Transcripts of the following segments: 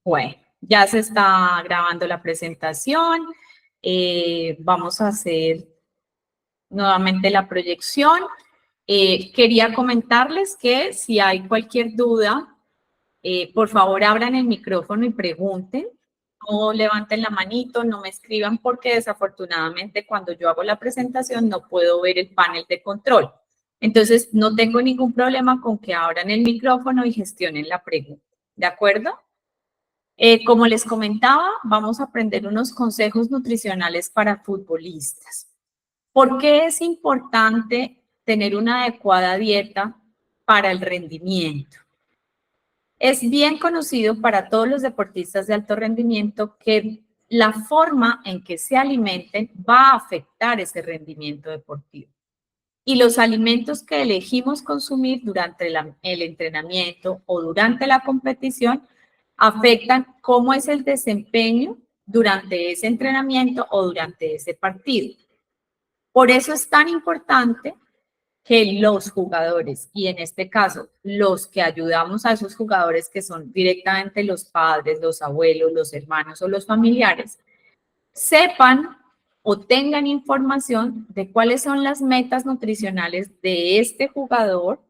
Bueno, ya se está grabando la presentación. Vamos a hacer nuevamente la proyección. Quería comentarles que si hay cualquier duda, por favor abran el micrófono y pregunten. No levanten la manito, no me escriban porque desafortunadamente cuando yo hago la presentación no puedo ver el panel de control. Entonces, no tengo ningún problema con que abran el micrófono y gestionen la pregunta. ¿De acuerdo? Como les comentaba, vamos a aprender unos consejos nutricionales para futbolistas. ¿Por qué es importante tener una adecuada dieta para el rendimiento? Es bien conocido para todos los deportistas de alto rendimiento que la forma en que se alimenten va a afectar ese rendimiento deportivo. Y los alimentos que elegimos consumir durante el entrenamiento o durante la competición afectan cómo es el desempeño durante ese entrenamiento o durante ese partido. Por eso es tan importante que los jugadores, y en este caso los que ayudamos a esos jugadores que son directamente los padres, los abuelos, los hermanos o los familiares, sepan o tengan información de cuáles son las metas nutricionales de este jugador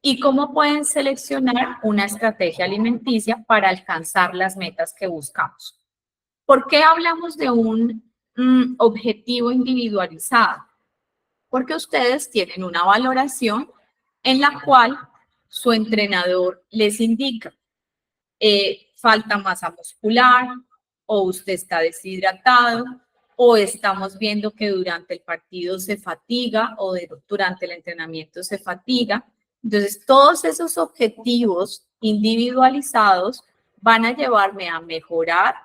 y cómo pueden seleccionar una estrategia alimenticia para alcanzar las metas que buscamos. ¿Por qué hablamos de un objetivo individualizado? Porque ustedes tienen una valoración en la cual su entrenador les indica, falta masa muscular, o usted está deshidratado, o estamos viendo que durante el partido se fatiga, o durante el entrenamiento se fatiga. Entonces, todos esos objetivos individualizados van a llevarme a mejorar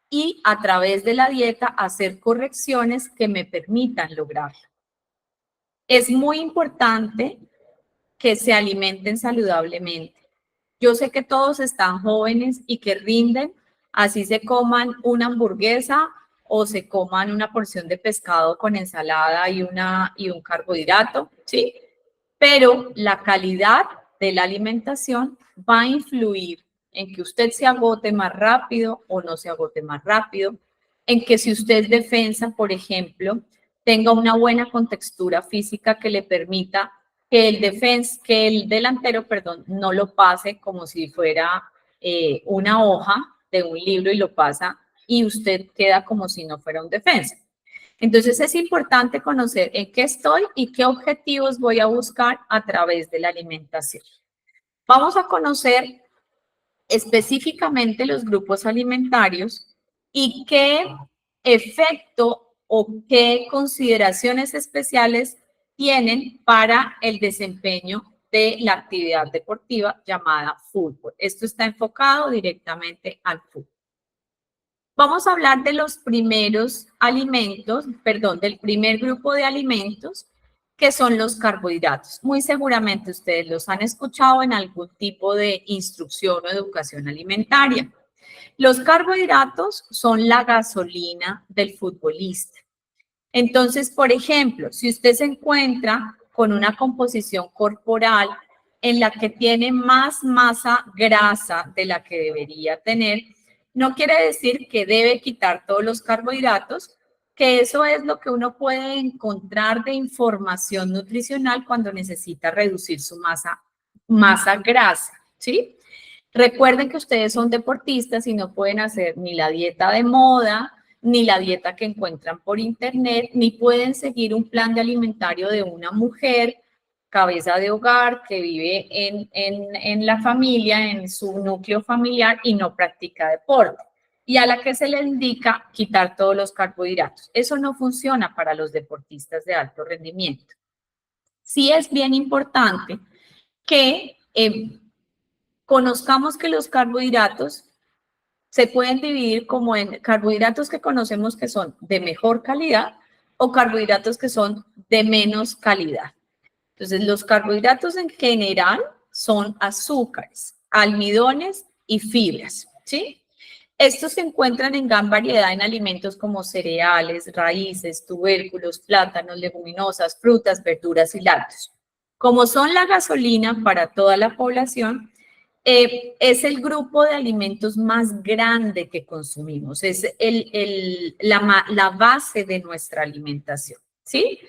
y a través de la dieta hacer correcciones que me permitan lograrlo. Es muy importante que se alimenten saludablemente. Yo sé que todos están jóvenes y que rinden, así se coman una hamburguesa o se coman una porción de pescado con ensalada y un carbohidrato, ¿sí? Pero la calidad de la alimentación va a influir en que usted se agote más rápido o no se agote más rápido, en que si usted es defensa, por ejemplo, tenga una buena contextura física que le permita que el delantero, no lo pase como si fuera una hoja de un libro y lo pasa y usted queda como si no fuera un defensa. Entonces es importante conocer en qué estoy y qué objetivos voy a buscar a través de la alimentación. Vamos a conocer específicamente los grupos alimentarios y qué efecto o qué consideraciones especiales tienen para el desempeño de la actividad deportiva llamada fútbol. Esto está enfocado directamente al fútbol. Vamos a hablar de los primeros alimentos, del primer grupo de alimentos, que son los carbohidratos. Muy seguramente ustedes los han escuchado en algún tipo de instrucción o educación alimentaria. Los carbohidratos son la gasolina del futbolista. Entonces, por ejemplo, si usted se encuentra con una composición corporal en la que tiene más masa grasa de la que debería tener, no quiere decir que debe quitar todos los carbohidratos, que eso es lo que uno puede encontrar de información nutricional cuando necesita reducir su masa grasa, ¿sí? Recuerden que ustedes son deportistas y no pueden hacer ni la dieta de moda, ni la dieta que encuentran por internet, ni pueden seguir un plan de alimentario de una mujer, cabeza de hogar, que vive en la familia, en su núcleo familiar y no practica deporte. Y a la que se le indica quitar todos los carbohidratos. Eso no funciona para los deportistas de alto rendimiento. Sí es bien importante que conozcamos que los carbohidratos se pueden dividir como en carbohidratos que conocemos que son de mejor calidad o carbohidratos que son de menos calidad. Entonces, los carbohidratos en general son azúcares, almidones y fibras, ¿sí? Estos se encuentran en gran variedad en alimentos como cereales, raíces, tubérculos, plátanos, leguminosas, frutas, verduras y lácteos. Como son la gasolina para toda la población, es el grupo de alimentos más grande que consumimos, es la base de nuestra alimentación, ¿sí?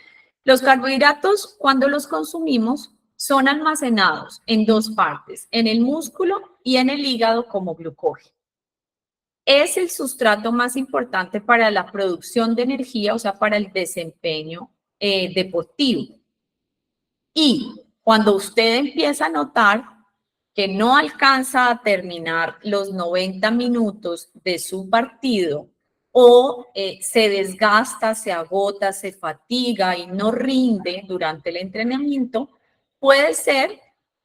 Los carbohidratos, cuando los consumimos, son almacenados en dos partes, en el músculo y en el hígado como glucógeno. Es el sustrato más importante para la producción de energía, o sea, para el desempeño deportivo. Y cuando usted empieza a notar que no alcanza a terminar los 90 minutos de su partido o se desgasta, se agota, se fatiga y no rinde durante el entrenamiento, puede ser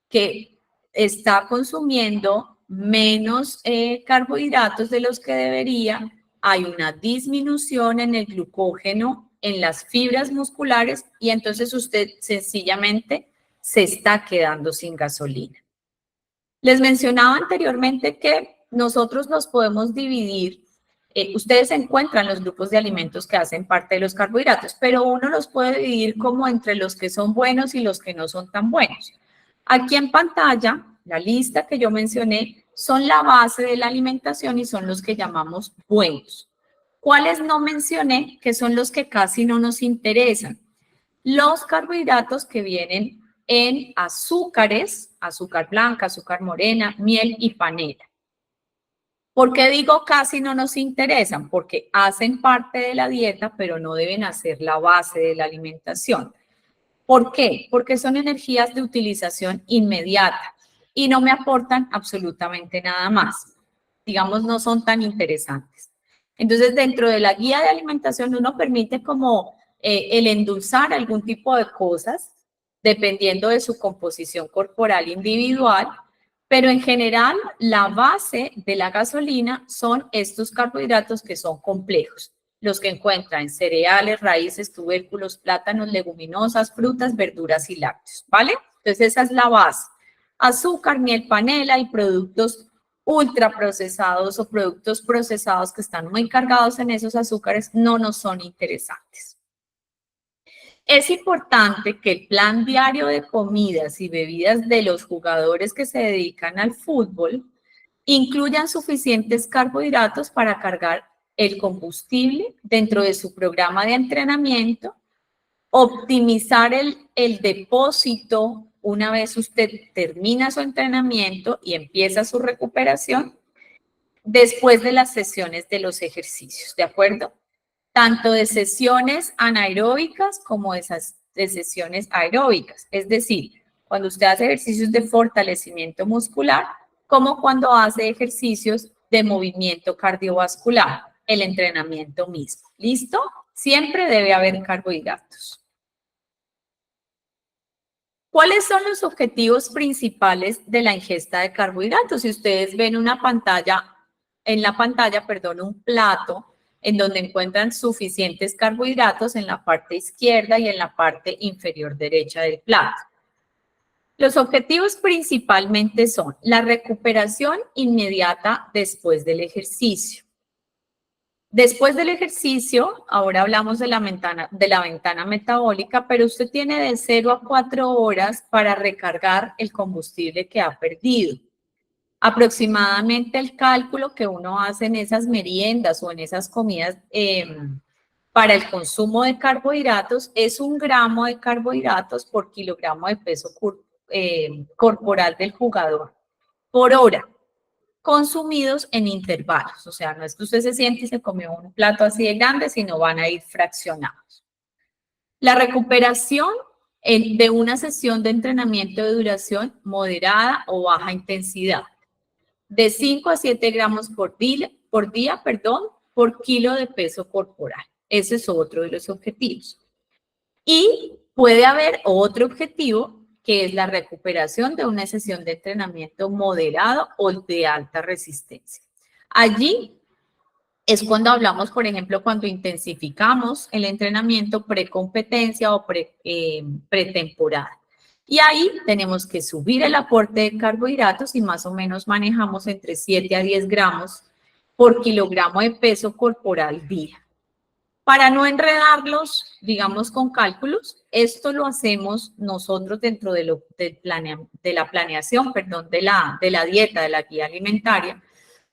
que está consumiendo menos carbohidratos de los que debería, hay una disminución en el glucógeno, en las fibras musculares y entonces usted sencillamente se está quedando sin gasolina. Les mencionaba anteriormente que nosotros los podemos dividir. Ustedes encuentran los grupos de alimentos que hacen parte de los carbohidratos, pero uno los puede dividir como entre los que son buenos y los que no son tan buenos. Aquí en pantalla, la lista que yo mencioné son la base de la alimentación y son los que llamamos buenos. ¿Cuáles no mencioné? Que son los que casi no nos interesan. Los carbohidratos que vienen en azúcares, azúcar blanca, azúcar morena, miel y panela. ¿Por qué digo casi no nos interesan? Porque hacen parte de la dieta, pero no deben hacer la base de la alimentación. ¿Por qué? Porque son energías de utilización inmediata y no me aportan absolutamente nada más. Digamos, no son tan interesantes. Entonces, dentro de la guía de alimentación, uno permite como el endulzar algún tipo de cosas, dependiendo de su composición corporal individual, pero en general, la base de la gasolina son estos carbohidratos que son complejos, los que encuentran en cereales, raíces, tubérculos, plátanos, leguminosas, frutas, verduras y lácteos, ¿vale? Entonces, esa es la base. Azúcar, miel, panela y productos ultraprocesados o productos procesados que están muy cargados en esos azúcares no nos son interesantes. Es importante que el plan diario de comidas y bebidas de los jugadores que se dedican al fútbol incluyan suficientes carbohidratos para cargar el combustible dentro de su programa de entrenamiento, optimizar el depósito una vez usted termina su entrenamiento y empieza su recuperación después de las sesiones de los ejercicios, ¿de acuerdo? Tanto de sesiones anaeróbicas como de sesiones aeróbicas, es decir, cuando usted hace ejercicios de fortalecimiento muscular, como cuando hace ejercicios de movimiento cardiovascular, el entrenamiento mismo. ¿Listo? Siempre debe haber carbohidratos. ¿Cuáles son los objetivos principales de la ingesta de carbohidratos? Si ustedes ven una pantalla, un plato en donde encuentran suficientes carbohidratos en la parte izquierda y en la parte inferior derecha del plato. Los objetivos principalmente son la recuperación inmediata después del ejercicio. Después del ejercicio, ahora hablamos de la ventana metabólica, pero usted tiene de 0 a 4 horas para recargar el combustible que ha perdido. Aproximadamente el cálculo que uno hace en esas meriendas o en esas comidas para el consumo de carbohidratos es 1 gramo de carbohidratos por kilogramo de peso corporal del jugador por hora, consumidos en intervalos. O sea, no es que usted se siente y se comió un plato así de grande, sino van a ir fraccionados. La recuperación de una sesión de entrenamiento de duración moderada o baja intensidad, de 5 a 7 gramos por día, por kilo de peso corporal. Ese es otro de los objetivos. Y puede haber otro objetivo, que es la recuperación de una sesión de entrenamiento moderado o de alta resistencia. Allí es cuando hablamos, por ejemplo, cuando intensificamos el entrenamiento precompetencia o pretemporada. Y ahí tenemos que subir el aporte de carbohidratos y más o menos manejamos entre 7 a 10 gramos por kilogramo de peso corporal día. Para no enredarlos, digamos, con cálculos, esto lo hacemos nosotros dentro de la planeación, perdón, de la dieta, de la guía alimentaria.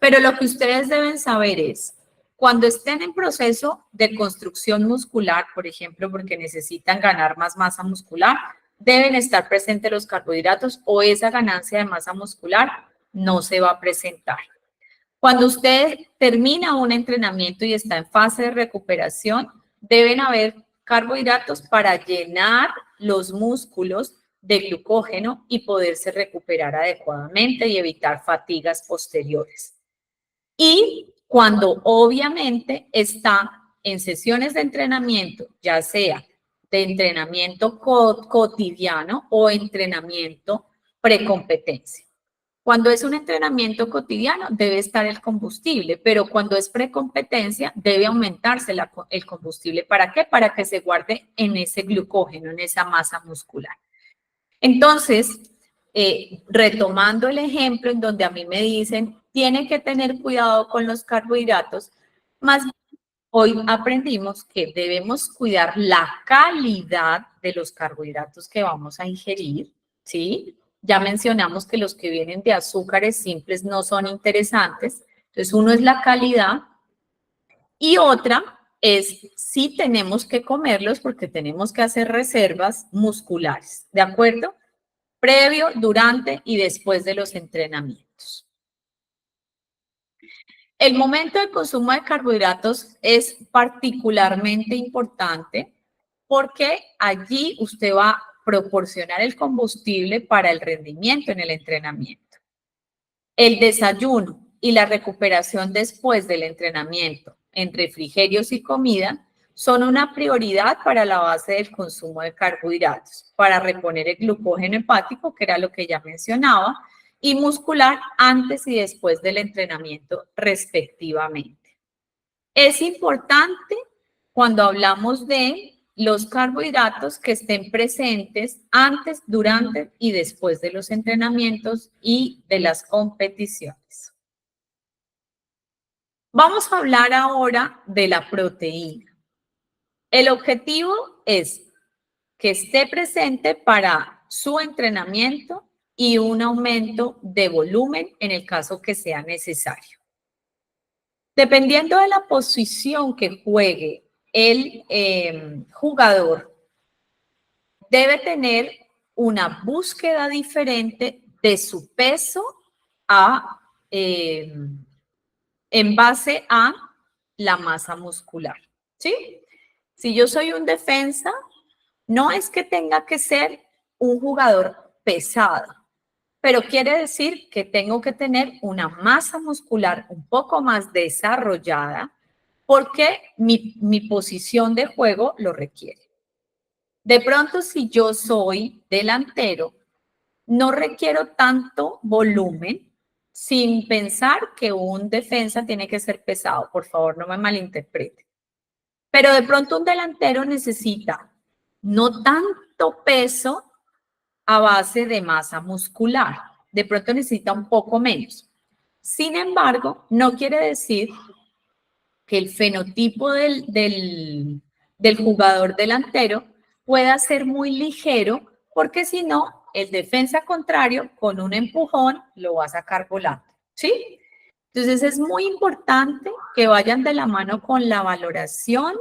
Pero lo que ustedes deben saber es, cuando estén en proceso de construcción muscular, por ejemplo, porque necesitan ganar más masa muscular, deben estar presentes los carbohidratos o esa ganancia de masa muscular no se va a presentar. Cuando usted termina un entrenamiento y está en fase de recuperación, deben haber carbohidratos para llenar los músculos de glucógeno y poderse recuperar adecuadamente y evitar fatigas posteriores. Y cuando obviamente está en sesiones de entrenamiento, ya sea de entrenamiento cotidiano o entrenamiento precompetencia. Cuando es un entrenamiento cotidiano debe estar el combustible, pero cuando es precompetencia debe aumentarse el combustible. ¿Para qué? Para que se guarde en ese glucógeno, en esa masa muscular. Entonces, retomando el ejemplo en donde a mí me dicen, tiene que tener cuidado con los carbohidratos, más bien hoy aprendimos que debemos cuidar la calidad de los carbohidratos que vamos a ingerir, ¿sí? Ya mencionamos que los que vienen de azúcares simples no son interesantes. Entonces, uno es la calidad y otra es si tenemos que comerlos porque tenemos que hacer reservas musculares, ¿de acuerdo? Previo, durante y después de los entrenamientos. El momento de consumo de carbohidratos es particularmente importante porque allí usted va a proporcionar el combustible para el rendimiento en el entrenamiento. El desayuno y la recuperación después del entrenamiento en refrigerios y comida son una prioridad para la base del consumo de carbohidratos, para reponer el glucógeno hepático, que era lo que ya mencionaba, y muscular antes y después del entrenamiento respectivamente. Es importante cuando hablamos de los carbohidratos que estén presentes antes, durante y después de los entrenamientos y de las competiciones. Vamos a hablar ahora de la proteína. El objetivo es que esté presente para su entrenamiento y un aumento de volumen en el caso que sea necesario. Dependiendo de la posición que juegue el jugador, debe tener una búsqueda diferente de su peso en base a la masa muscular, ¿sí? Si yo soy un defensa, no es que tenga que ser un jugador pesado, pero quiere decir que tengo que tener una masa muscular un poco más desarrollada porque mi posición de juego lo requiere. De pronto, si yo soy delantero, no requiero tanto volumen sin pensar que un defensa tiene que ser pesado. Por favor, no me malinterprete. Pero de pronto un delantero necesita no tanto peso a base de masa muscular. De pronto necesita un poco menos. Sin embargo, no quiere decir que el fenotipo del jugador delantero pueda ser muy ligero, porque si no, el defensa contrario con un empujón lo va a sacar volando, ¿sí? Entonces es muy importante que vayan de la mano con la valoración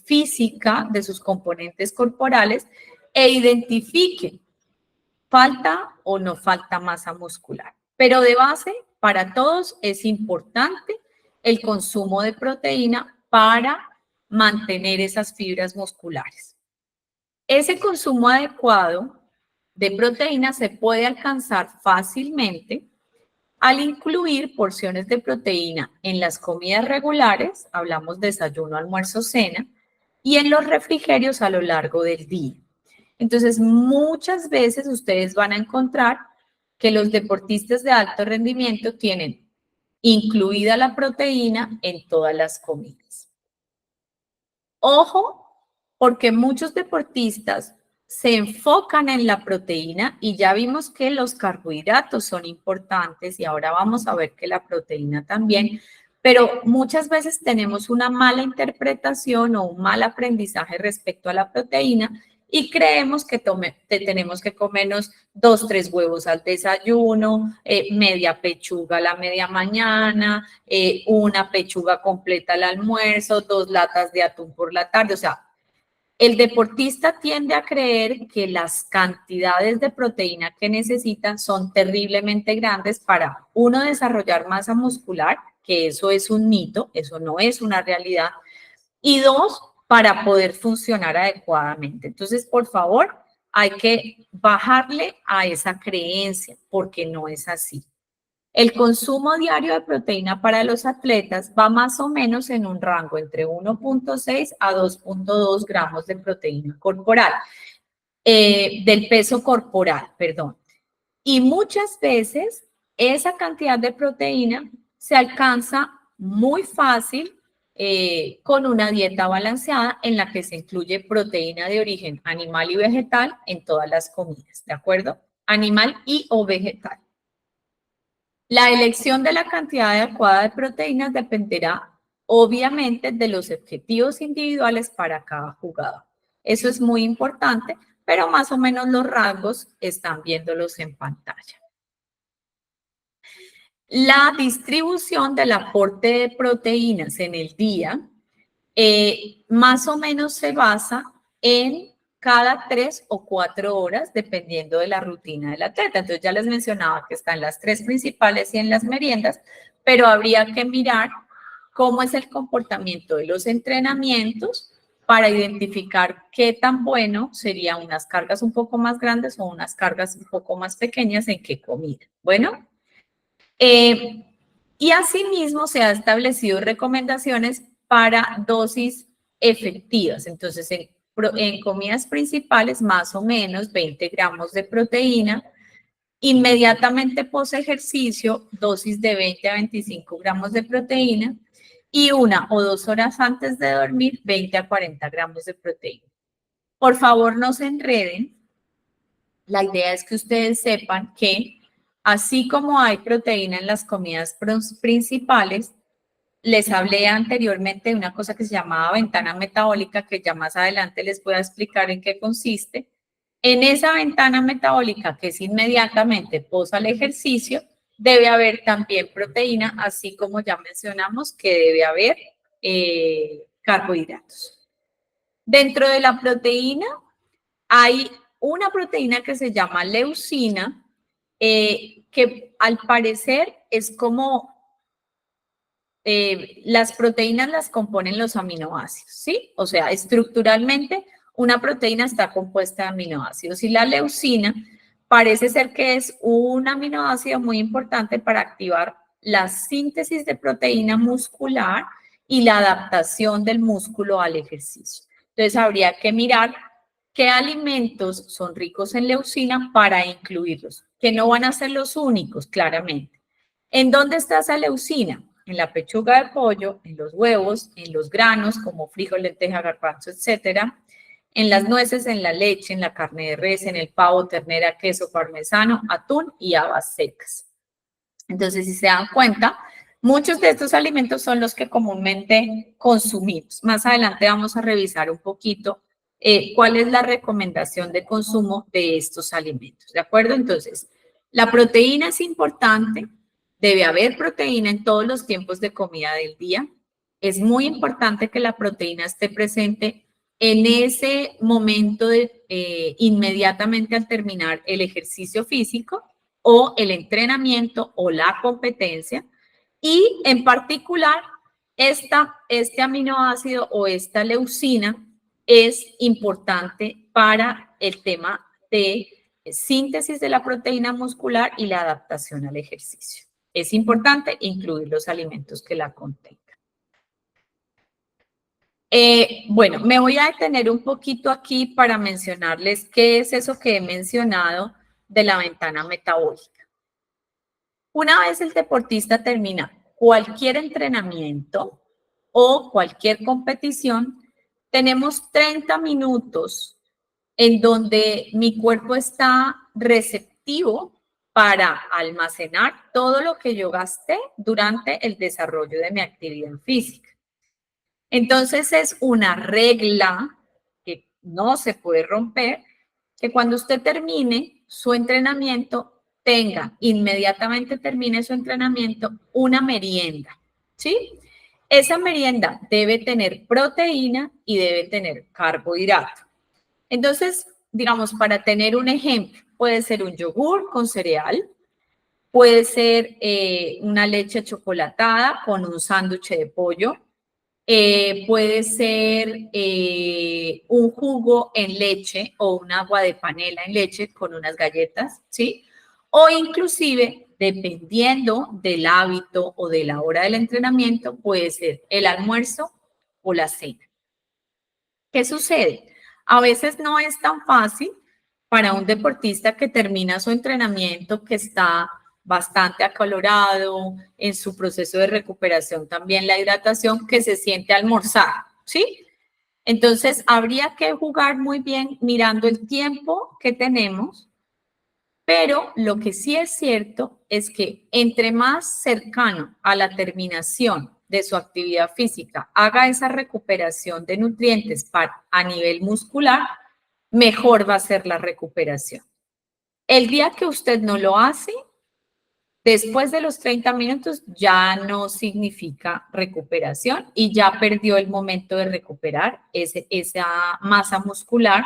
física de sus componentes corporales e identifiquen falta o no falta masa muscular. Pero de base, para todos es importante el consumo de proteína para mantener esas fibras musculares. Ese consumo adecuado de proteína se puede alcanzar fácilmente al incluir porciones de proteína en las comidas regulares, hablamos desayuno, almuerzo, cena, y en los refrigerios a lo largo del día. Entonces, muchas veces ustedes van a encontrar que los deportistas de alto rendimiento tienen incluida la proteína en todas las comidas. Ojo, porque muchos deportistas se enfocan en la proteína y ya vimos que los carbohidratos son importantes y ahora vamos a ver que la proteína también, Pero muchas veces tenemos una mala interpretación o un mal aprendizaje respecto a la proteína y creemos que tenemos que comernos 2, 3 huevos al desayuno, media pechuga a la media mañana, una pechuga completa al almuerzo, 2 latas de atún por la tarde. O sea, el deportista tiende a creer que las cantidades de proteína que necesitan son terriblemente grandes para, uno, desarrollar masa muscular, que eso es un mito, eso no es una realidad, y dos, para poder funcionar adecuadamente. Entonces, por favor, hay que bajarle a esa creencia, porque no es así. El consumo diario de proteína para los atletas va más o menos en un rango entre 1.6 a 2.2 gramos de proteína corporal, del peso corporal, perdón. Y muchas veces esa cantidad de proteína se alcanza muy fácil con una dieta balanceada en la que se incluye proteína de origen animal y vegetal en todas las comidas, ¿de acuerdo? Animal y o vegetal. La elección de la cantidad adecuada de proteínas dependerá, obviamente, de los objetivos individuales para cada jugador. Eso es muy importante, pero más o menos los rasgos están viéndolos en pantalla. La distribución del aporte de proteínas en el día más o menos se basa en cada 3 o 4 horas, dependiendo de la rutina del atleta. Entonces, ya les mencionaba que están las 3 principales y en las meriendas, pero habría que mirar cómo es el comportamiento de los entrenamientos para identificar qué tan bueno serían unas cargas un poco más grandes o unas cargas un poco más pequeñas en qué comida. Bueno, y asimismo se han establecido recomendaciones para dosis efectivas. Entonces, en comidas principales, más o menos 20 gramos de proteína. Inmediatamente post ejercicio, dosis de 20 a 25 gramos de proteína. Y 1 o 2 horas antes de dormir, 20 a 40 gramos de proteína. Por favor, no se enreden. La idea es que ustedes sepan que así como hay proteína en las comidas principales, les hablé anteriormente de una cosa que se llamaba ventana metabólica, que ya más adelante les voy a explicar en qué consiste. En esa ventana metabólica, que es inmediatamente post al ejercicio, debe haber también proteína, así como ya mencionamos que debe haber carbohidratos. Dentro de la proteína hay una proteína que se llama leucina, que al parecer es como las proteínas las componen los aminoácidos, ¿sí? O sea, estructuralmente una proteína está compuesta de aminoácidos y la leucina parece ser que es un aminoácido muy importante para activar la síntesis de proteína muscular y la adaptación del músculo al ejercicio. Entonces, habría que mirar qué alimentos son ricos en leucina para incluirlos, que no van a ser los únicos, claramente. ¿En dónde está esa leucina? En la pechuga de pollo, en los huevos, en los granos como frijol, lenteja, garbanzo, etcétera, en las nueces, en la leche, en la carne de res, en el pavo, ternera, queso, parmesano, atún y habas secas. Entonces, si se dan cuenta, muchos de estos alimentos son los que comúnmente consumimos. Más adelante vamos a revisar un poquito cuál es la recomendación de consumo de estos alimentos, ¿de acuerdo? Entonces, la proteína es importante, debe haber proteína en todos los tiempos de comida del día. Es muy importante que la proteína esté presente en ese momento inmediatamente al terminar el ejercicio físico o el entrenamiento o la competencia. Y en particular, este aminoácido o esta leucina es importante para el tema de síntesis de la proteína muscular y la adaptación al ejercicio. Es importante incluir los alimentos que la contengan. Bueno, me voy a detener un poquito aquí para mencionarles qué es eso que he mencionado de la ventana metabólica. Una vez el deportista termina cualquier entrenamiento o cualquier competición, tenemos 30 minutos en donde mi cuerpo está receptivo para almacenar todo lo que yo gasté durante el desarrollo de mi actividad física. Entonces es una regla que no se puede romper, que cuando usted termine su entrenamiento, inmediatamente termine su entrenamiento, una merienda, ¿sí? Esa merienda debe tener proteína y debe tener carbohidrato. Entonces, digamos, para tener un ejemplo, puede ser un yogur con cereal, puede ser una leche chocolatada con un sándwich de pollo, puede ser un jugo en leche o un agua de panela en leche con unas galletas, ¿sí? O inclusive, dependiendo del hábito o de la hora del entrenamiento, puede ser el almuerzo o la cena. ¿Qué sucede? A veces no es tan fácil para un deportista que termina su entrenamiento, que está bastante acalorado, en su proceso de recuperación también la hidratación, que se siente almorzar, ¿sí? Entonces, habría que jugar muy bien mirando el tiempo que tenemos, pero lo que sí es cierto es que entre más cercano a la terminación de su actividad física haga esa recuperación de nutrientes a nivel muscular, mejor va a ser la recuperación. El día que usted no lo hace, después de los 30 minutos ya no significa recuperación y ya perdió el momento de recuperar esa masa muscular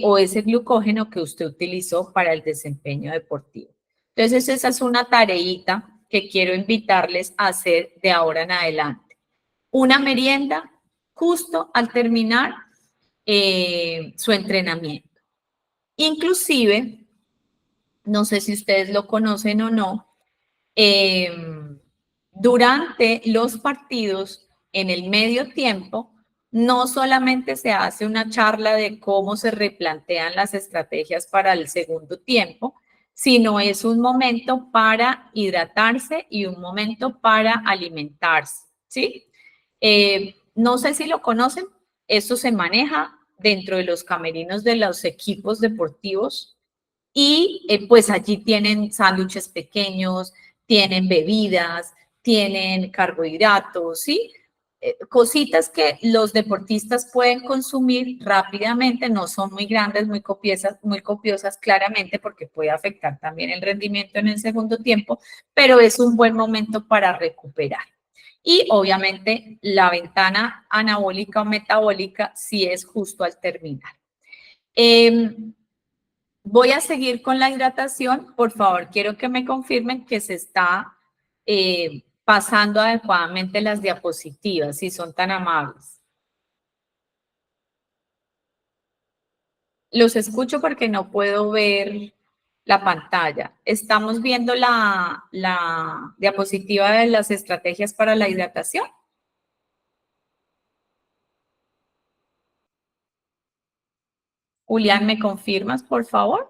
o ese glucógeno que usted utilizó para el desempeño deportivo. Entonces, esa es una tareita que quiero invitarles a hacer de ahora en adelante. Una merienda justo al terminar su entrenamiento. Inclusive, no sé si ustedes lo conocen o no, durante los partidos, en el medio tiempo, no solamente se hace una charla de cómo se replantean las estrategias para el segundo tiempo, sino es un momento para hidratarse y un momento para alimentarse, ¿sí? No sé si lo conocen, esto se maneja dentro de los camerinos de los equipos deportivos y pues allí tienen sándwiches pequeños, tienen bebidas, tienen carbohidratos, ¿sí? Cositas que los deportistas pueden consumir rápidamente, no son muy grandes, muy copiosas claramente, porque puede afectar también el rendimiento en el segundo tiempo, pero es un buen momento para recuperar. Y obviamente la ventana anabólica o metabólica sí es justo al terminar. Voy a seguir con la hidratación. Por favor, quiero que me confirmen que se está pasando adecuadamente las diapositivas, si son tan amables. Los escucho porque no puedo ver la pantalla. ¿Estamos viendo la diapositiva de las estrategias para la hidratación? Julián, ¿me confirmas, por favor?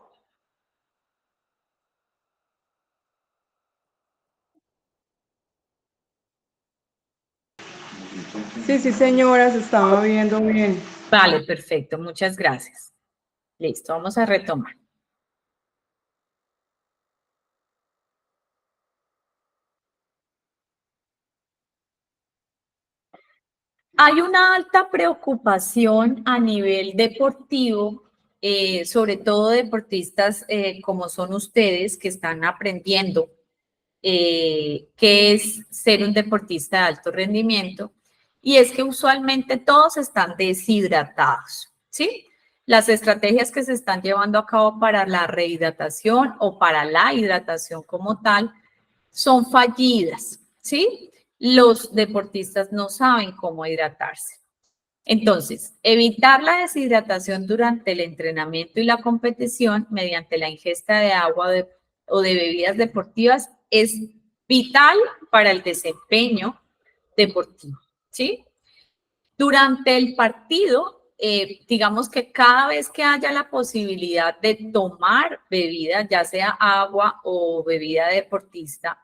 Sí, sí, señora, se estaba viendo bien. Vale, perfecto. Muchas gracias. Listo, vamos a retomar. Hay una alta preocupación a nivel deportivo, sobre todo deportistas como son ustedes que están aprendiendo qué es ser un deportista de alto rendimiento, y es que usualmente todos están deshidratados, ¿sí? Las estrategias que se están llevando a cabo para la rehidratación o para la hidratación como tal son fallidas, ¿sí? Los deportistas no saben cómo hidratarse. Entonces, evitar la deshidratación durante el entrenamiento y la competición mediante la ingesta de agua o de bebidas deportivas es vital para el desempeño deportivo, ¿sí? Durante el partido, digamos que cada vez que haya la posibilidad de tomar bebida, ya sea agua o bebida deportista,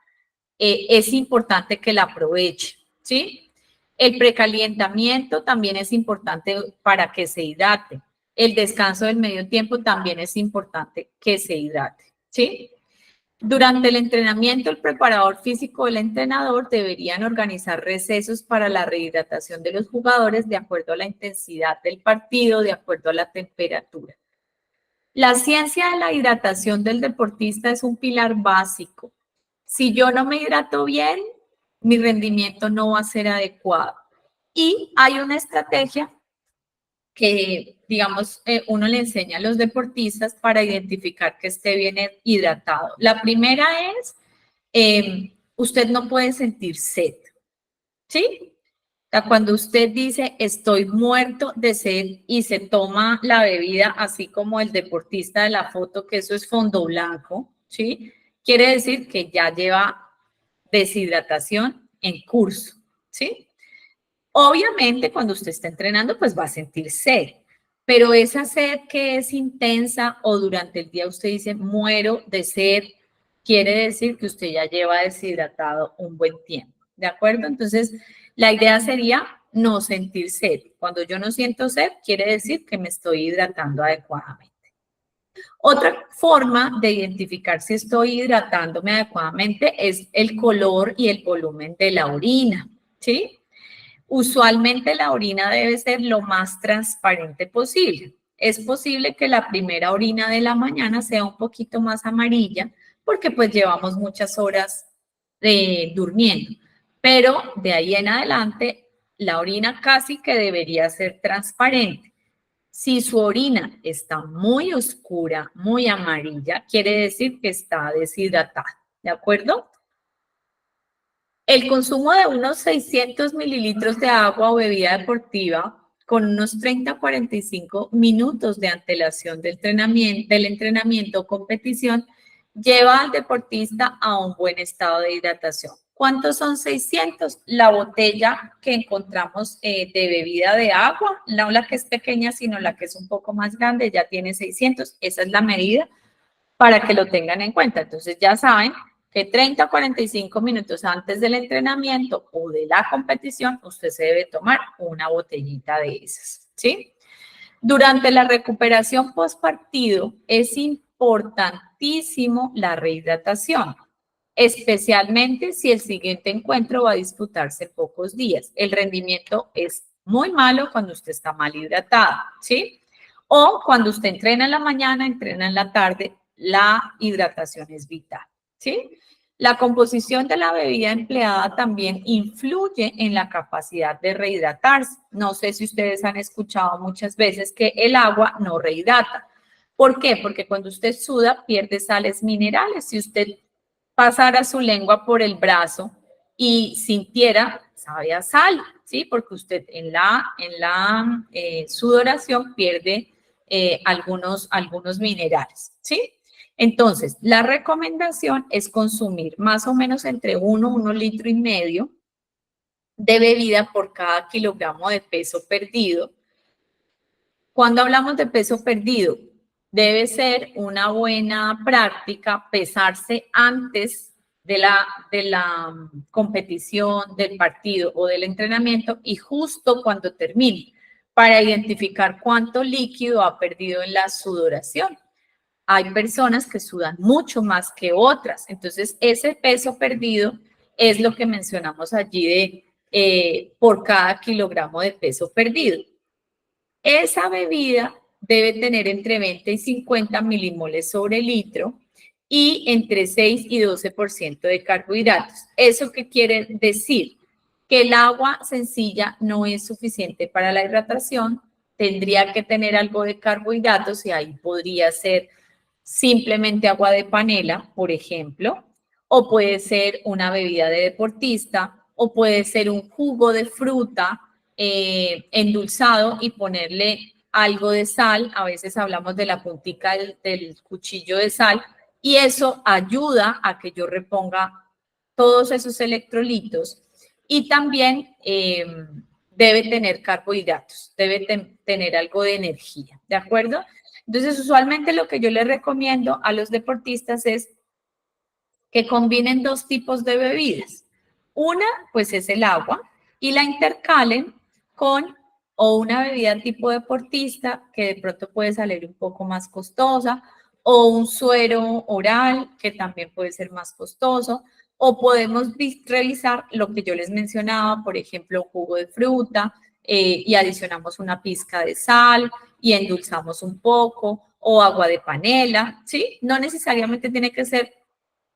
es importante que la aproveche, ¿sí? El precalentamiento también es importante para que se hidrate. El descanso del medio tiempo también es importante que se hidrate. ¿sí? Durante el entrenamiento, el preparador físico o el entrenador deberían organizar recesos para la rehidratación de los jugadores de acuerdo a la intensidad del partido, de acuerdo a la temperatura. La ciencia de la hidratación del deportista es un pilar básico. Si yo no me hidrato bien, mi rendimiento no va a ser adecuado. Y hay una estrategia que, digamos, uno le enseña a los deportistas para identificar que esté bien hidratado. La primera es, usted no puede sentir sed, ¿sí? O sea, cuando usted dice estoy muerto de sed y se toma la bebida así como el deportista de la foto, que eso es fondo blanco, ¿sí? Quiere decir que ya lleva deshidratación en curso, ¿sí? Obviamente, cuando usted está entrenando, pues va a sentir sed, pero esa sed que es intensa o durante el día usted dice muero de sed, quiere decir que usted ya lleva deshidratado un buen tiempo, ¿de acuerdo? Entonces, la idea sería no sentir sed. Cuando yo no siento sed, quiere decir que me estoy hidratando adecuadamente. Otra forma de identificar si estoy hidratándome adecuadamente es el color y el volumen de la orina, ¿sí? Usualmente la orina debe ser lo más transparente posible. Es posible que la primera orina de la mañana sea un poquito más amarilla porque pues llevamos muchas horas durmiendo, pero de ahí en adelante la orina casi que debería ser transparente. Si su orina está muy oscura, muy amarilla, quiere decir que está deshidratada, ¿de acuerdo? El consumo de unos 600 mililitros de agua o bebida deportiva con unos 30 a 45 minutos de antelación del entrenamiento o competición lleva al deportista a un buen estado de hidratación. ¿Cuántos son 600? La botella que encontramos de bebida de agua, no la que es pequeña, sino la que es un poco más grande, ya tiene 600. Esa es la medida para que lo tengan en cuenta. Entonces ya saben que 30 a 45 minutos antes del entrenamiento o de la competición, usted se debe tomar una botellita de esas, ¿sí? Durante la recuperación postpartido es importantísimo la rehidratación, especialmente si el siguiente encuentro va a disputarse en pocos días. El rendimiento es muy malo cuando usted está mal hidratado, ¿sí? O cuando usted entrena en la mañana, entrena en la tarde, la hidratación es vital, ¿sí? La composición de la bebida empleada también influye en la capacidad de rehidratarse. No sé si ustedes han escuchado muchas veces que el agua no rehidrata. ¿Por qué? Porque cuando usted suda pierde sales minerales. Si usted pasara su lengua por el brazo y sintiera, sabe a sal, ¿sí? Porque usted en la sudoración pierde algunos minerales, ¿sí? Entonces, la recomendación es consumir más o menos entre 1 litro y medio de bebida por cada kilogramo de peso perdido. Cuando hablamos de peso perdido, debe ser una buena práctica pesarse antes de la competición, del partido o del entrenamiento y justo cuando termine para identificar cuánto líquido ha perdido en la sudoración. Hay personas que sudan mucho más que otras, entonces ese peso perdido es lo que mencionamos allí de por cada kilogramo de peso perdido. Esa bebida debe tener entre 20 y 50 milimoles sobre litro y entre 6 y 12% de carbohidratos. ¿Eso qué quiere decir? Que el agua sencilla no es suficiente para la hidratación, tendría que tener algo de carbohidratos y ahí podría ser simplemente agua de panela, por ejemplo, o puede ser una bebida de deportista, o puede ser un jugo de fruta endulzado y ponerle algo de sal. A veces hablamos de la puntica del cuchillo de sal y eso ayuda a que yo reponga todos esos electrolitos y también debe tener carbohidratos, debe tener algo de energía, ¿de acuerdo? Entonces, usualmente lo que yo les recomiendo a los deportistas es que combinen dos tipos de bebidas. Una, pues es el agua y la intercalen con o una bebida tipo deportista que de pronto puede salir un poco más costosa, o un suero oral, que también puede ser más costoso, o podemos revisar lo que yo les mencionaba, por ejemplo, jugo de fruta, y adicionamos una pizca de sal y endulzamos un poco, o agua de panela, ¿sí? No necesariamente tiene que ser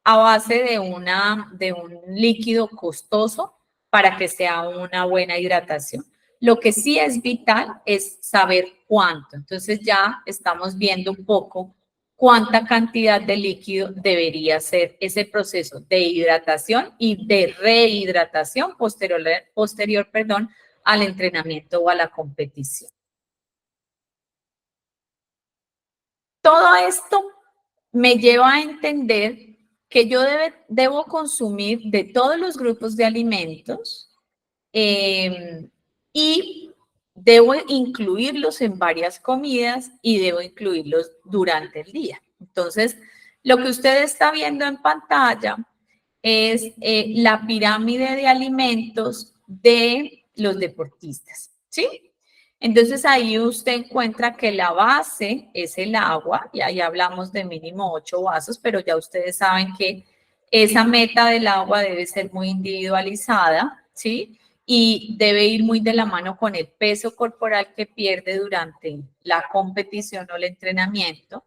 a base de un líquido costoso para que sea una buena hidratación. Lo que sí es vital es saber cuánto. Entonces ya estamos viendo un poco cuánta cantidad de líquido debería ser ese proceso de hidratación y de rehidratación posterior, al entrenamiento o a la competición. Todo esto me lleva a entender que yo debo consumir de todos los grupos de alimentos y debo incluirlos en varias comidas y debo incluirlos durante el día. Entonces, lo que usted está viendo en pantalla es la pirámide de alimentos de los deportistas, ¿sí? Entonces ahí usted encuentra que la base es el agua, y ahí hablamos de mínimo 8 vasos, pero ya ustedes saben que esa meta del agua debe ser muy individualizada, ¿sí? Y debe ir muy de la mano con el peso corporal que pierde durante la competición o el entrenamiento.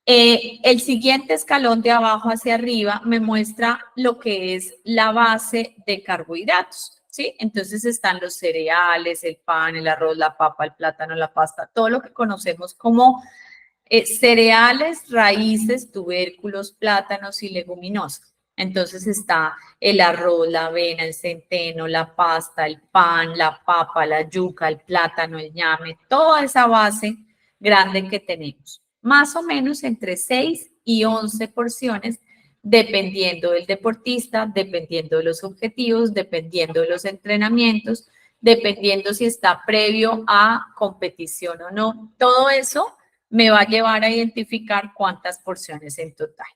El siguiente escalón de abajo hacia arriba me muestra lo que es la base de carbohidratos, ¿sí? Entonces están los cereales, el pan, el arroz, la papa, el plátano, la pasta, todo lo que conocemos como cereales, raíces, tubérculos, plátanos y leguminosas. Entonces está el arroz, la avena, el centeno, la pasta, el pan, la papa, la yuca, el plátano, el ñame, toda esa base grande que tenemos. Más o menos entre 6 y 11 porciones, dependiendo del deportista, dependiendo de los objetivos, dependiendo de los entrenamientos, dependiendo si está previo a competición o no. Todo eso me va a llevar a identificar cuántas porciones en total.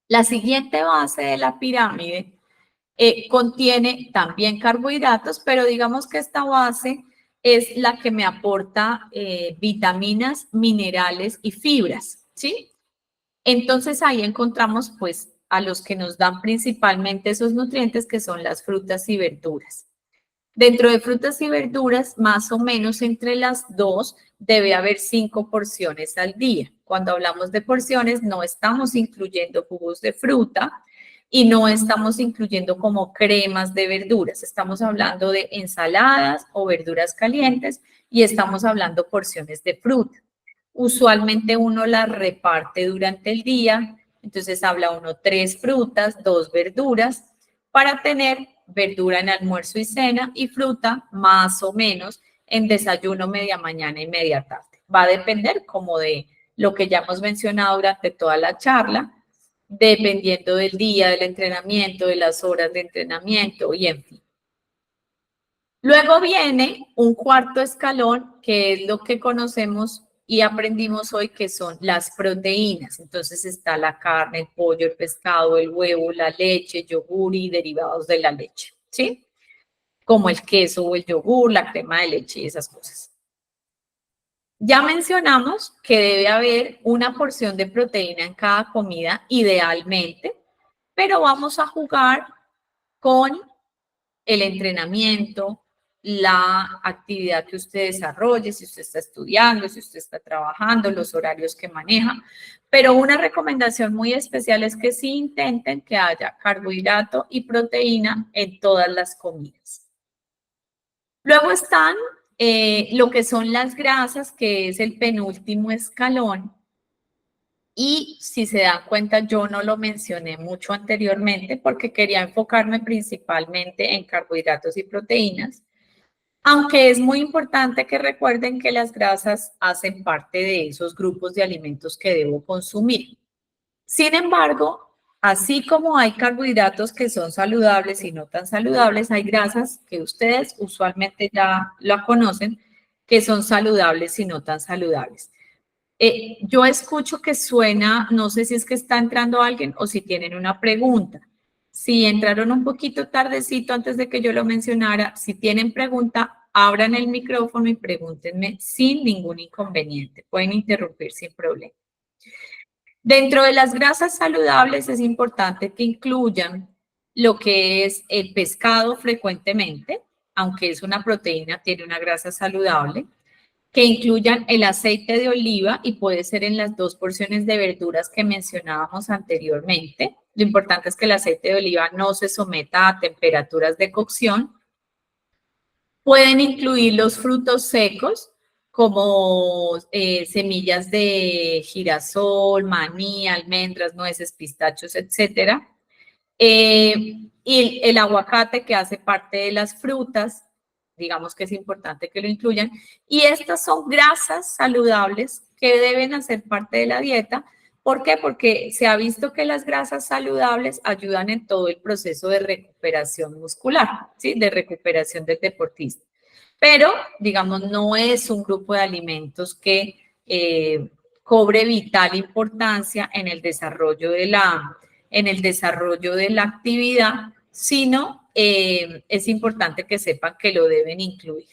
La siguiente base de la pirámide contiene también carbohidratos, pero digamos que esta base es la que me aporta vitaminas, minerales y fibras, ¿sí? Entonces ahí encontramos pues a los que nos dan principalmente esos nutrientes, que son las frutas y verduras. Dentro de frutas y verduras, más o menos entre las dos, debe haber 5 porciones al día. Cuando hablamos de porciones, no estamos incluyendo jugos de fruta y no estamos incluyendo como cremas de verduras. Estamos hablando de ensaladas o verduras calientes y estamos hablando porciones de fruta. Usualmente uno las reparte durante el día, entonces habla uno 3 frutas, 2 verduras, para tener verdura en almuerzo y cena y fruta más o menos en desayuno, media mañana y media tarde. Va a depender como de lo que ya hemos mencionado durante toda la charla, dependiendo del día, del entrenamiento, de las horas de entrenamiento y en fin. Luego viene un cuarto escalón, que es lo que conocemos y aprendimos hoy, que son las proteínas. Entonces está la carne, el pollo, el pescado, el huevo, la leche, yogur y derivados de la leche, ¿sí? Como el queso o el yogur, la crema de leche y esas cosas. Ya mencionamos que debe haber una porción de proteína en cada comida, idealmente, pero vamos a jugar con el entrenamiento, la actividad que usted desarrolle, si usted está estudiando, si usted está trabajando, los horarios que maneja. Pero una recomendación muy especial es que sí intenten que haya carbohidrato y proteína en todas las comidas. Luego están lo que son las grasas, que es el penúltimo escalón. Y si se dan cuenta, yo no lo mencioné mucho anteriormente porque quería enfocarme principalmente en carbohidratos y proteínas, aunque es muy importante que recuerden que las grasas hacen parte de esos grupos de alimentos que debo consumir. Sin embargo, así como hay carbohidratos que son saludables y no tan saludables, hay grasas que ustedes usualmente ya la conocen, que son saludables y no tan saludables. Yo escucho que suena, no sé si es que está entrando alguien o si tienen una pregunta. Si entraron un poquito tardecito antes de que yo lo mencionara, si tienen pregunta, abran el micrófono y pregúntenme sin ningún inconveniente. Pueden interrumpir sin problema. Dentro de las grasas saludables es importante que incluyan lo que es el pescado frecuentemente, aunque es una proteína, tiene una grasa saludable, que incluyan el aceite de oliva y puede ser en las 2 porciones de verduras que mencionábamos anteriormente. Lo importante es que el aceite de oliva no se someta a temperaturas de cocción. Pueden incluir los frutos secos como semillas de girasol, maní, almendras, nueces, pistachos, etcétera. Y el aguacate, que hace parte de las frutas, digamos que es importante que lo incluyan. Y estas son grasas saludables que deben hacer parte de la dieta. ¿Por qué? Porque se ha visto que las grasas saludables ayudan en todo el proceso de recuperación muscular, ¿sí? De recuperación del deportista. Pero, digamos, no es un grupo de alimentos que cobre vital importancia en el desarrollo de la actividad, sino es importante que sepan que lo deben incluir.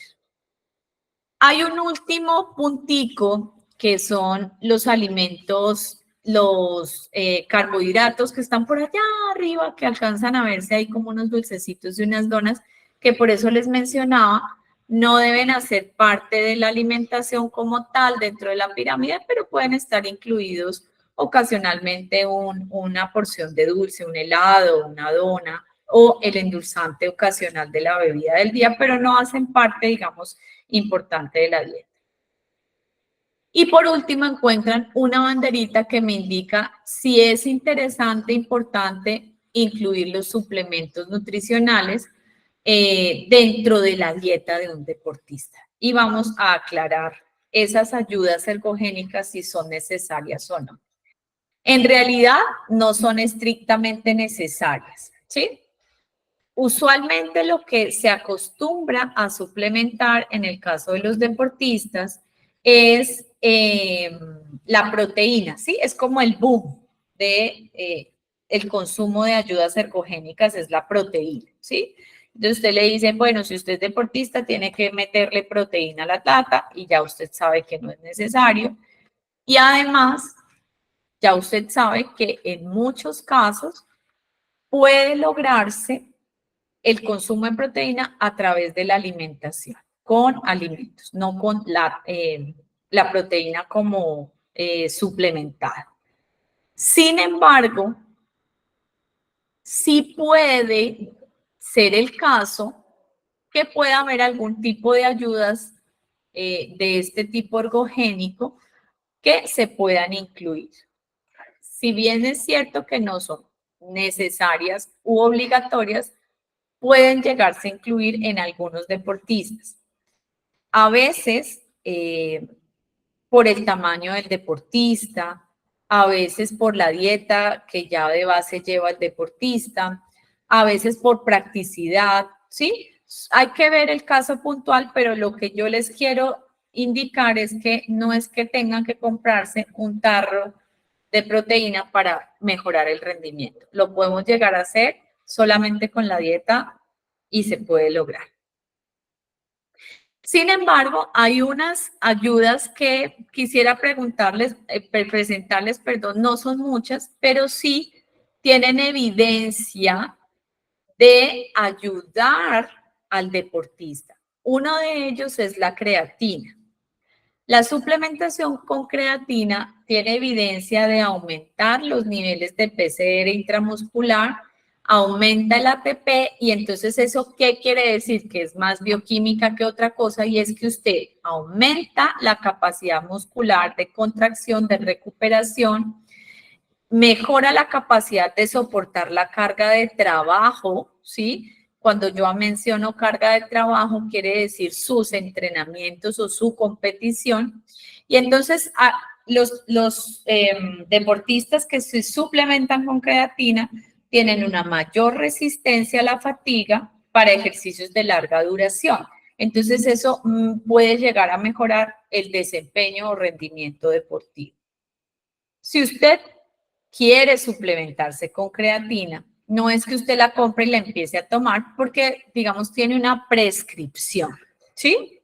Hay un último puntico que son los alimentos, los carbohidratos que están por allá arriba, que alcanzan a verse ahí como unos dulcecitos y unas donas, que por eso les mencionaba, no deben hacer parte de la alimentación como tal dentro de la pirámide, pero pueden estar incluidos ocasionalmente una porción de dulce, un helado, una dona o el endulzante ocasional de la bebida del día, pero no hacen parte, digamos, importante de la dieta. Y por último encuentran una banderita que me indica si es interesante, importante incluir los suplementos nutricionales dentro de la dieta de un deportista. Y vamos a aclarar esas ayudas ergogénicas si son necesarias o no. En realidad no son estrictamente necesarias, ¿sí? Usualmente lo que se acostumbra a suplementar en el caso de los deportistas es la proteína, ¿sí? Es como el boom de el consumo de ayudas ergogénicas, es la proteína, ¿sí? Entonces usted le dice, bueno, si usted es deportista tiene que meterle proteína a la atleta y ya usted sabe que no es necesario. Y además, ya usted sabe que en muchos casos puede lograrse el consumo de proteína a través de la alimentación, con alimentos, no con la proteína como suplementada. Sin embargo, sí puede ser el caso que pueda haber algún tipo de ayudas de este tipo ergogénico que se puedan incluir. Si bien es cierto que no son necesarias u obligatorias, pueden llegarse a incluir en algunos deportistas. A veces, por el tamaño del deportista, a veces por la dieta que ya de base lleva el deportista, a veces por practicidad, ¿sí? Hay que ver el caso puntual, pero lo que yo les quiero indicar es que no es que tengan que comprarse un tarro de proteína para mejorar el rendimiento. Lo podemos llegar a hacer solamente con la dieta y se puede lograr. Sin embargo, hay unas ayudas que quisiera presentarles, no son muchas, pero sí tienen evidencia de ayudar al deportista. Uno de ellos es la creatina. La suplementación con creatina tiene evidencia de aumentar los niveles de PCR intramuscular, aumenta el ATP y entonces eso, ¿qué quiere decir? Que es más bioquímica que otra cosa y es que usted aumenta la capacidad muscular de contracción, de recuperación, mejora la capacidad de soportar la carga de trabajo, ¿sí? Cuando yo menciono carga de trabajo, quiere decir sus entrenamientos o su competición. Y entonces los deportistas que se suplementan con creatina tienen una mayor resistencia a la fatiga para ejercicios de larga duración. Entonces eso puede llegar a mejorar el desempeño o rendimiento deportivo. Si usted quiere suplementarse con creatina, no es que usted la compre y la empiece a tomar porque, digamos, tiene una prescripción, ¿sí?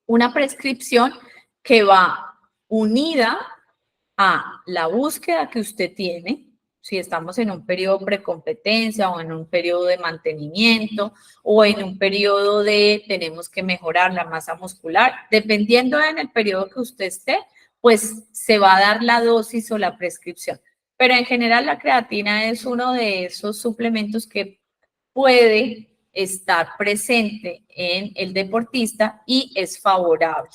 Una prescripción que va unida a la búsqueda que usted tiene, si estamos en un periodo de precompetencia o en un periodo de mantenimiento o en un periodo de tenemos que mejorar la masa muscular, dependiendo en el periodo que usted esté, pues se va a dar la dosis o la prescripción. Pero en general la creatina es uno de esos suplementos que puede estar presente en el deportista y es favorable.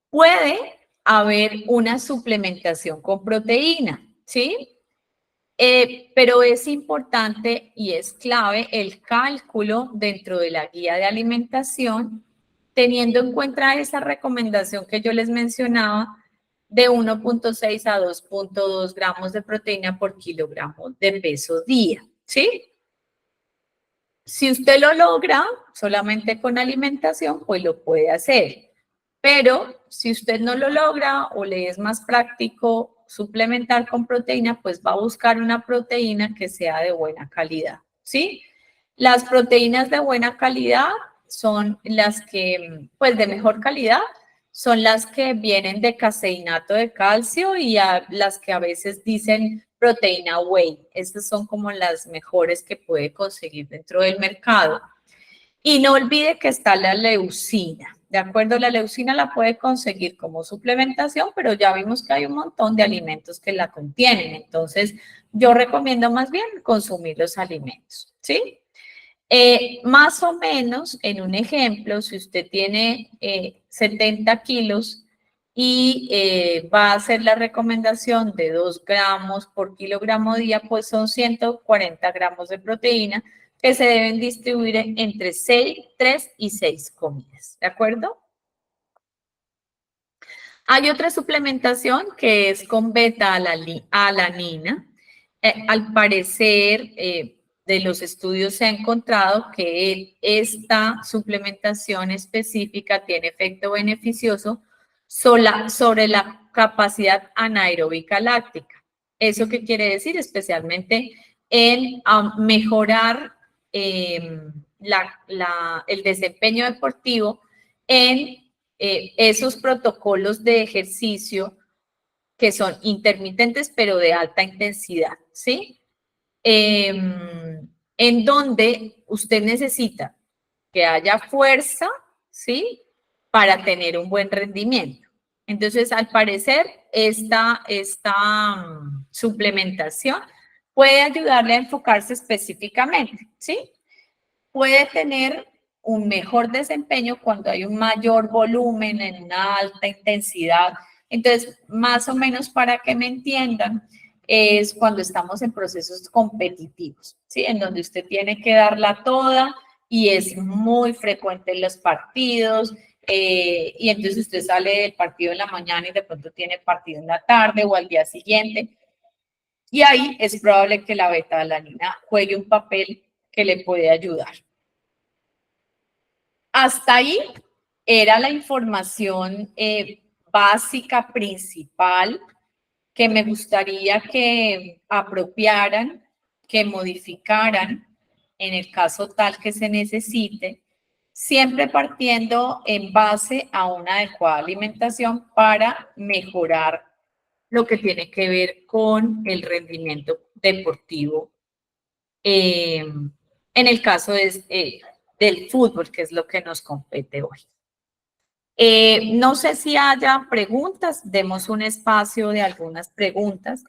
Puede haber una suplementación con proteína, ¿sí? Pero es importante y es clave el cálculo dentro de la guía de alimentación, teniendo en cuenta esa recomendación que yo les mencionaba de 1.6 a 2.2 gramos de proteína por kilogramo de peso día, ¿sí? Si usted lo logra solamente con alimentación, pues lo puede hacer. Pero si usted no lo logra o le es más práctico suplementar con proteína, pues va a buscar una proteína que sea de buena calidad, ¿sí? Las proteínas de buena calidad son las que, pues de mejor calidad, son las que vienen de caseinato de calcio y las que a veces dicen proteína whey. Estas son como las mejores que puede conseguir dentro del mercado. Y no olvide que está la leucina. ¿De acuerdo? La leucina la puede conseguir como suplementación, pero ya vimos que hay un montón de alimentos que la contienen. Entonces, yo recomiendo más bien consumir los alimentos, ¿sí? Más o menos, en un ejemplo, si usted tiene 70 kilos y va a hacer la recomendación de 2 gramos por kilogramo día, pues son 140 gramos de proteína que se deben distribuir entre 3 y 6 comidas, ¿de acuerdo? Hay otra suplementación que es con beta-alanina. Al parecer, de los estudios se ha encontrado que esta suplementación específica tiene efecto beneficioso sobre la capacidad anaeróbica láctica. ¿Eso qué quiere decir? Especialmente en mejorar el desempeño deportivo en esos protocolos de ejercicio que son intermitentes pero de alta intensidad, ¿sí? En donde usted necesita que haya fuerza, ¿sí? Para tener un buen rendimiento. Entonces, al parecer, esta suplementación puede ayudarle a enfocarse específicamente, ¿sí? Puede tener un mejor desempeño cuando hay un mayor volumen en una alta intensidad. Entonces, más o menos para que me entiendan, es cuando estamos en procesos competitivos, ¿sí? En donde usted tiene que darla toda y es muy frecuente en los partidos. Y entonces usted sale del partido en la mañana y de pronto tiene partido en la tarde o al día siguiente. Y ahí es probable que la beta-alanina juegue un papel que le puede ayudar. Hasta ahí era la información básica, principal, que me gustaría que apropiaran, que modificaran en el caso tal que se necesite, siempre partiendo en base a una adecuada alimentación para mejorar lo que tiene que ver con el rendimiento deportivo. En el caso del fútbol, que es lo que nos compete hoy. No sé si haya preguntas, demos un espacio de algunas preguntas,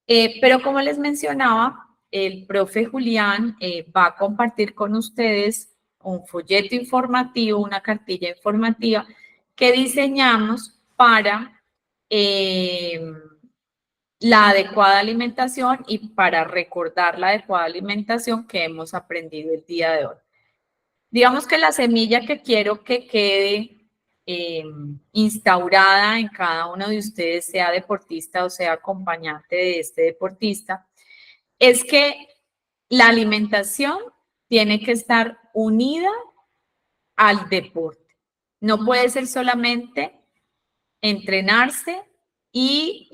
pero como les mencionaba, el profe Julián va a compartir con ustedes un folleto informativo, una cartilla informativa que diseñamos para la adecuada alimentación y para recordar la adecuada alimentación que hemos aprendido el día de hoy. Digamos que la semilla que quiero que quede instaurada en cada uno de ustedes, sea deportista o sea acompañante de este deportista, es que la alimentación tiene que estar unida al deporte. No puede ser solamente entrenarse y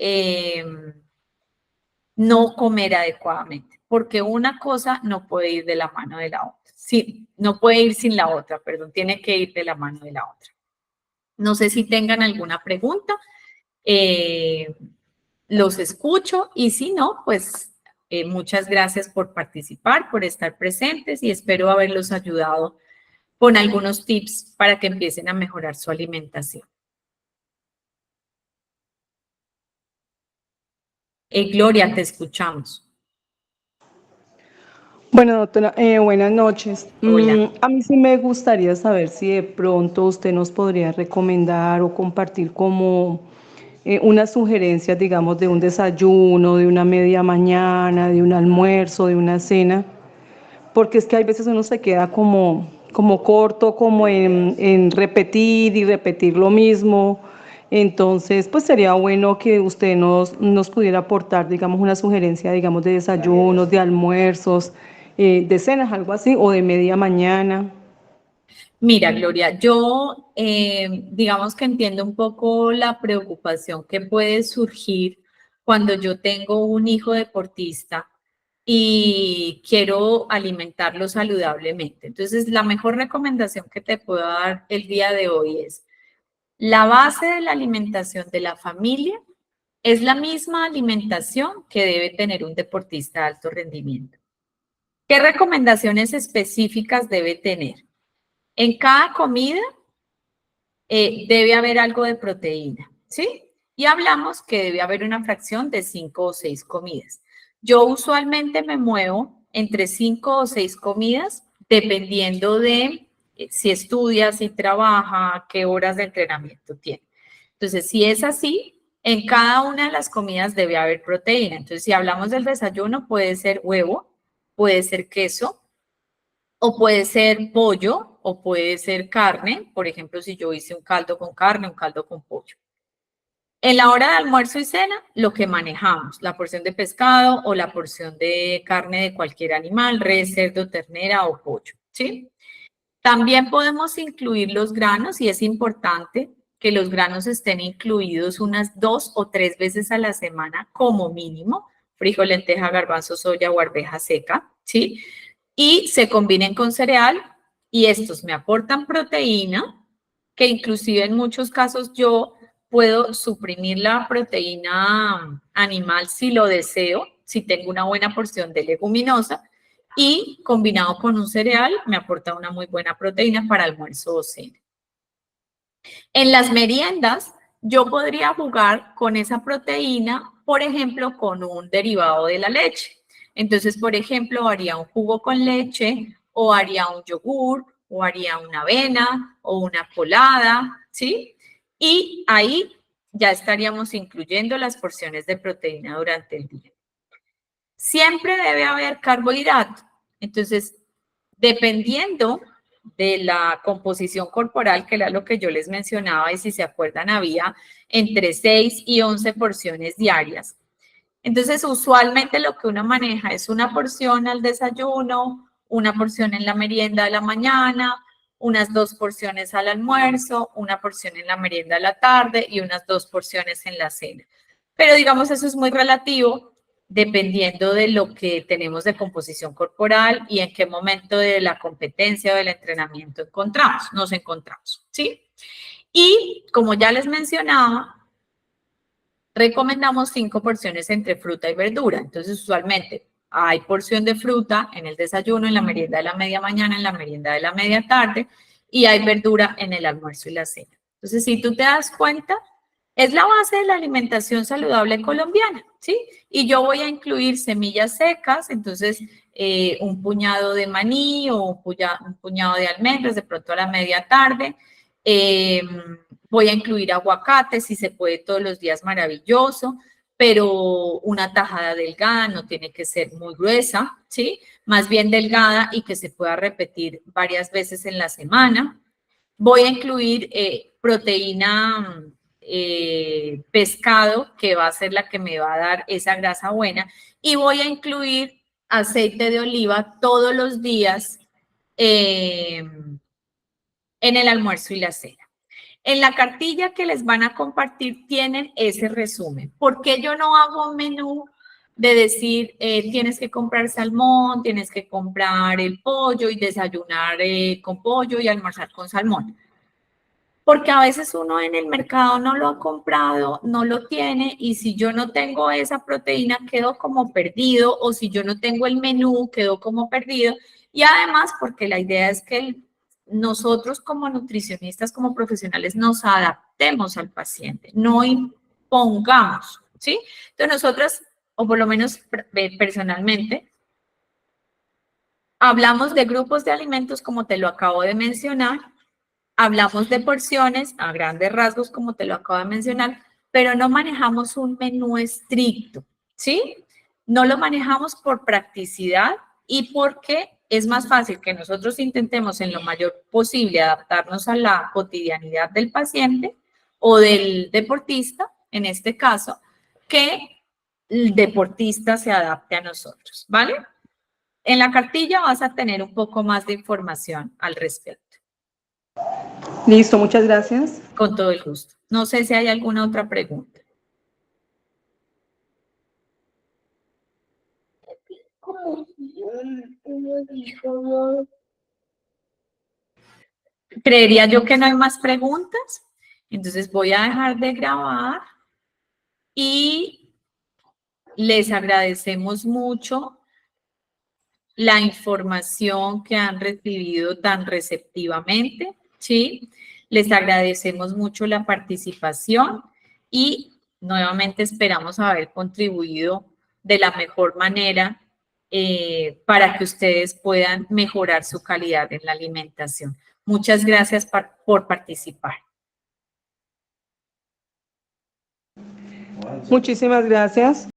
no comer adecuadamente, porque una cosa no puede ir de la mano de la otra. Sí, no puede ir sin la otra, perdón, tiene que ir de la mano de la otra. No sé si tengan alguna pregunta los escucho y si no, pues muchas gracias por participar, por estar presentes y espero haberlos ayudado con algunos tips para que empiecen a mejorar su alimentación. Gloria, te escuchamos. Bueno, doctora, buenas noches. Hola. A mí sí me gustaría saber si de pronto usted nos podría recomendar o compartir como unas sugerencias, digamos, de un desayuno, de una media mañana, de un almuerzo, de una cena, porque es que hay veces uno se queda como corto, como en repetir y repetir lo mismo. Entonces, pues sería bueno que usted nos pudiera aportar, digamos, una sugerencia, digamos, de desayunos, de almuerzos, de cenas, algo así, o de media mañana. Mira, Gloria, yo digamos que entiendo un poco la preocupación que puede surgir cuando yo tengo un hijo deportista y quiero alimentarlo saludablemente. Entonces, la mejor recomendación que te puedo dar el día de hoy es la base de la alimentación de la familia es la misma alimentación que debe tener un deportista de alto rendimiento. ¿Qué recomendaciones específicas debe tener? En cada comida debe haber algo de proteína, ¿sí? Y hablamos que debe haber una fracción de 5 o 6 comidas. Yo usualmente me muevo entre 5 o 6 comidas dependiendo de si estudia, si trabaja, qué horas de entrenamiento tiene. Entonces, si es así, en cada una de las comidas debe haber proteína. Entonces, si hablamos del desayuno, puede ser huevo, puede ser queso, o puede ser pollo o puede ser carne. Por ejemplo, si yo hice un caldo con carne, un caldo con pollo. En la hora de almuerzo y cena, lo que manejamos, la porción de pescado o la porción de carne de cualquier animal, res, cerdo, ternera o pollo, ¿sí? También podemos incluir los granos y es importante que los granos estén incluidos unas 2 o 3 veces a la semana como mínimo, frijol, lenteja, garbanzo, soya o arveja seca, ¿sí? Y se combinen con cereal y estos me aportan proteína, que inclusive en muchos casos yo puedo suprimir la proteína animal si lo deseo, si tengo una buena porción de leguminosa, y combinado con un cereal me aporta una muy buena proteína para almuerzo o cena. En las meriendas, yo podría jugar con esa proteína, por ejemplo, con un derivado de la leche. Entonces, por ejemplo, haría un jugo con leche o haría un yogur o haría una avena o una colada, ¿sí? Y ahí ya estaríamos incluyendo las porciones de proteína durante el día. Siempre debe haber carbohidrato. Entonces, dependiendo de la composición corporal, que era lo que yo les mencionaba, y si se acuerdan, había entre 6 y 11 porciones diarias. Entonces, usualmente lo que uno maneja es una porción al desayuno, una porción en la merienda de la mañana, unas 2 porciones al almuerzo, una porción en la merienda de la tarde y unas 2 porciones en la cena. Pero digamos, eso es muy relativo dependiendo de lo que tenemos de composición corporal y en qué momento de la competencia o del entrenamiento nos encontramos, ¿sí? Y como ya les mencionaba, recomendamos 5 porciones entre fruta y verdura. Entonces, usualmente hay porción de fruta en el desayuno, en la merienda de la media mañana, en la merienda de la media tarde, y hay verdura en el almuerzo y la cena. Entonces, si tú te das cuenta, es la base de la alimentación saludable colombiana, ¿sí? Y yo voy a incluir semillas secas, entonces un puñado de maní o un puñado de almendras, de pronto a la media tarde. Voy a incluir aguacate, si se puede todos los días, maravilloso, pero una tajada delgada, no tiene que ser muy gruesa, ¿sí? Más bien delgada y que se pueda repetir varias veces en la semana. Voy a incluir proteína pescado, que va a ser la que me va a dar esa grasa buena, y voy a incluir aceite de oliva todos los días en el almuerzo y la cena. En la cartilla que les van a compartir tienen ese resumen. ¿Por qué yo no hago un menú de decir tienes que comprar salmón, tienes que comprar el pollo y desayunar con pollo y almorzar con salmón? porque a veces uno en el mercado no lo ha comprado, no lo tiene, y si yo no tengo esa proteína, quedo como perdido, o si yo no tengo el menú, quedo como perdido, y además porque la idea es que nosotros como nutricionistas, como profesionales, nos adaptemos al paciente, no impongamos, ¿sí? Entonces nosotros, o por lo menos personalmente, hablamos de grupos de alimentos como te lo acabo de mencionar, hablamos de porciones a grandes rasgos como te lo acabo de mencionar, pero no manejamos un menú estricto, ¿sí? No lo manejamos por practicidad y porque es más fácil que nosotros intentemos en lo mayor posible adaptarnos a la cotidianidad del paciente o del deportista, en este caso, que el deportista se adapte a nosotros, ¿vale? En la cartilla vas a tener un poco más de información al respecto. Listo, muchas gracias. Con todo el gusto. No sé si hay alguna otra pregunta. Creería yo que no hay más preguntas. Entonces voy a dejar de grabar y les agradecemos mucho la información que han recibido tan receptivamente, ¿sí? Les agradecemos mucho la participación y nuevamente esperamos haber contribuido de la mejor manera para que ustedes puedan mejorar su calidad en la alimentación. Muchas gracias por participar. Muchísimas gracias.